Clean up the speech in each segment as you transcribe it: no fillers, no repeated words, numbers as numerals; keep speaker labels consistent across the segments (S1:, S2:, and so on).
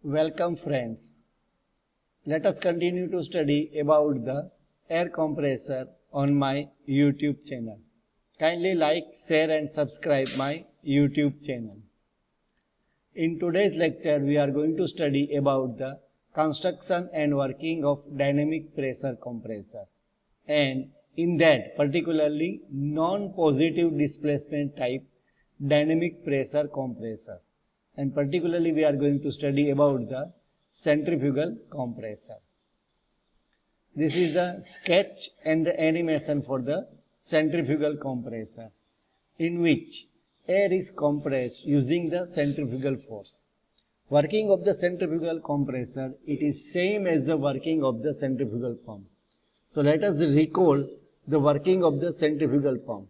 S1: Welcome friends. Let us continue to study about the air compressor on my YouTube channel. Kindly like, share and subscribe my YouTube channel. In today's lecture we are going to study about the construction and working of dynamic pressure compressor, and in that particularly non-positive displacement type dynamic pressure compressor, and particularly we are going to study about the centrifugal compressor. This is the sketch and the animation for the centrifugal compressor, in which air is compressed using the centrifugal force. Working of the centrifugal compressor, it is same as the working of the centrifugal pump. So let us recall the working of the centrifugal pump.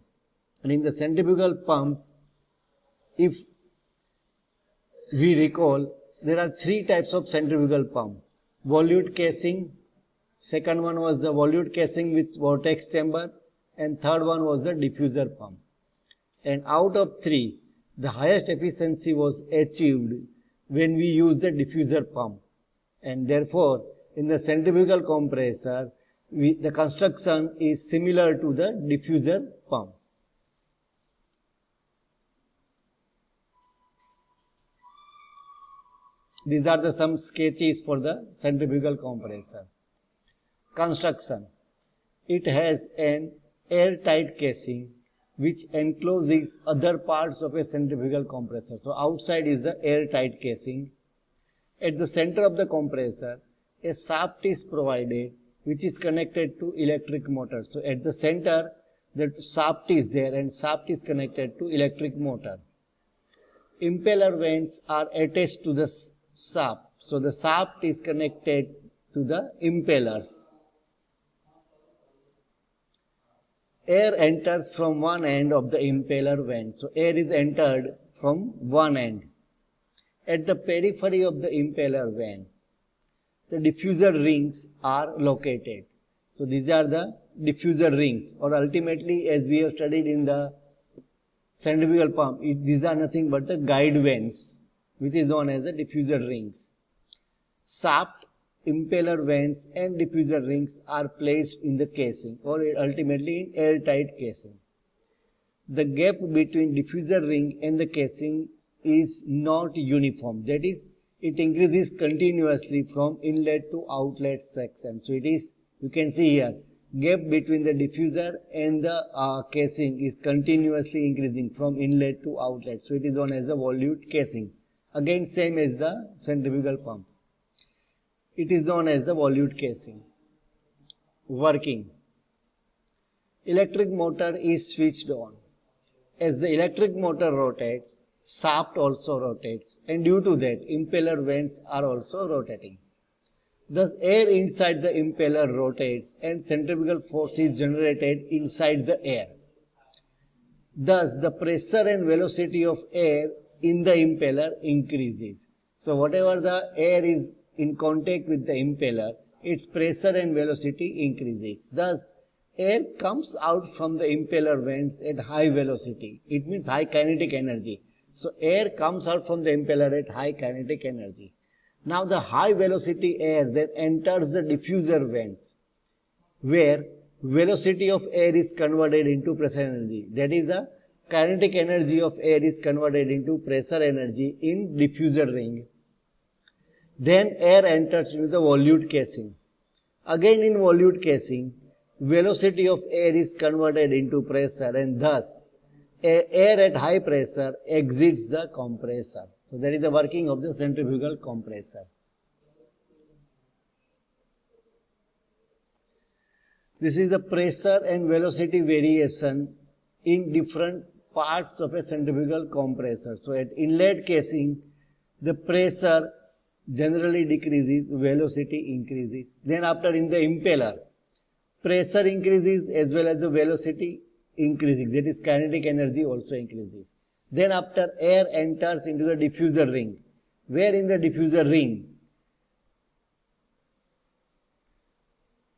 S1: And in the centrifugal pump, if we recall, there are three types of centrifugal pump. Volute casing, second one was the volute casing with vortex chamber, and third one was the diffuser pump. And out of three, the highest efficiency was achieved when we use the diffuser pump. And therefore, in the centrifugal compressor, the construction is similar to the diffuser pump. These are some sketches for the centrifugal compressor. Construction. It has an airtight casing which encloses other parts of a centrifugal compressor. So outside is the airtight casing. At the center of the compressor, a shaft is provided which is connected to electric motor. So at the center, the shaft is there and shaft is connected to electric motor. Impeller vanes are attached to the shaft. So the shaft is connected to the impellers. Air enters from one end of the impeller vane. So air is entered from one end. At the periphery of the impeller vane, the diffuser rings are located. So these are the diffuser rings, or ultimately, as we have studied in the centrifugal pump, these are nothing but the guide vanes, which is known as the diffuser rings. Shaft, impeller vanes and diffuser rings are placed in the casing, or ultimately in airtight casing. The gap between diffuser ring and the casing is not uniform. That is, it increases continuously from inlet to outlet section. So it is, you can see here, gap between the diffuser and the casing is continuously increasing from inlet to outlet. So it is known as the volute casing. Again, same as the centrifugal pump. It is known as the volute casing. Working. Electric motor is switched on. As the electric motor rotates, shaft also rotates, and due to that, impeller vanes are also rotating. Thus, air inside the impeller rotates and centrifugal force is generated inside the air. Thus, the pressure and velocity of air in the impeller increases. So, whatever the air is in contact with the impeller, its pressure and velocity increases. Thus, air comes out from the impeller vanes at high velocity. It means high kinetic energy. So, air comes out from the impeller at high kinetic energy. Now, the high velocity air then enters the diffuser vanes, where velocity of air is converted into pressure energy. That is, the kinetic energy of air is converted into pressure energy in diffuser ring. Then air enters into the volute casing. Again in volute casing, velocity of air is converted into pressure, and thus air at high pressure exits the compressor. So that is the working of the centrifugal compressor. This is the pressure and velocity variation in different parts of a centrifugal compressor. So at inlet casing, the pressure generally decreases, velocity increases. Then after in the impeller, pressure increases as well as the velocity increasing. That is, kinetic energy also increases. Then after, air enters into the diffuser ring, where in the diffuser ring,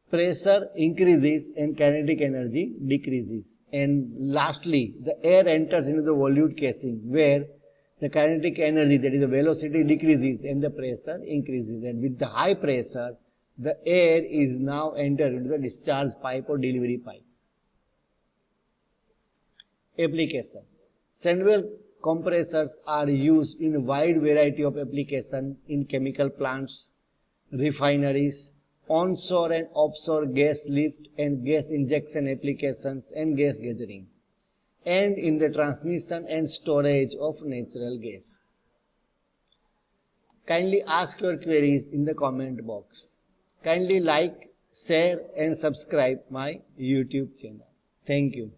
S1: pressure increases and kinetic energy decreases. And lastly, the air enters into the volute casing, where the kinetic energy, that is the velocity, decreases and the pressure increases. And with the high pressure, the air is now entered into the discharge pipe or delivery pipe. Application. Sandwell compressors are used in a wide variety of applications in chemical plants, refineries, onshore and offshore gas lift and gas injection applications and gas gathering, and in the transmission and storage of natural gas. Kindly ask your queries in the comment box. Kindly like, share and subscribe my YouTube channel. Thank you.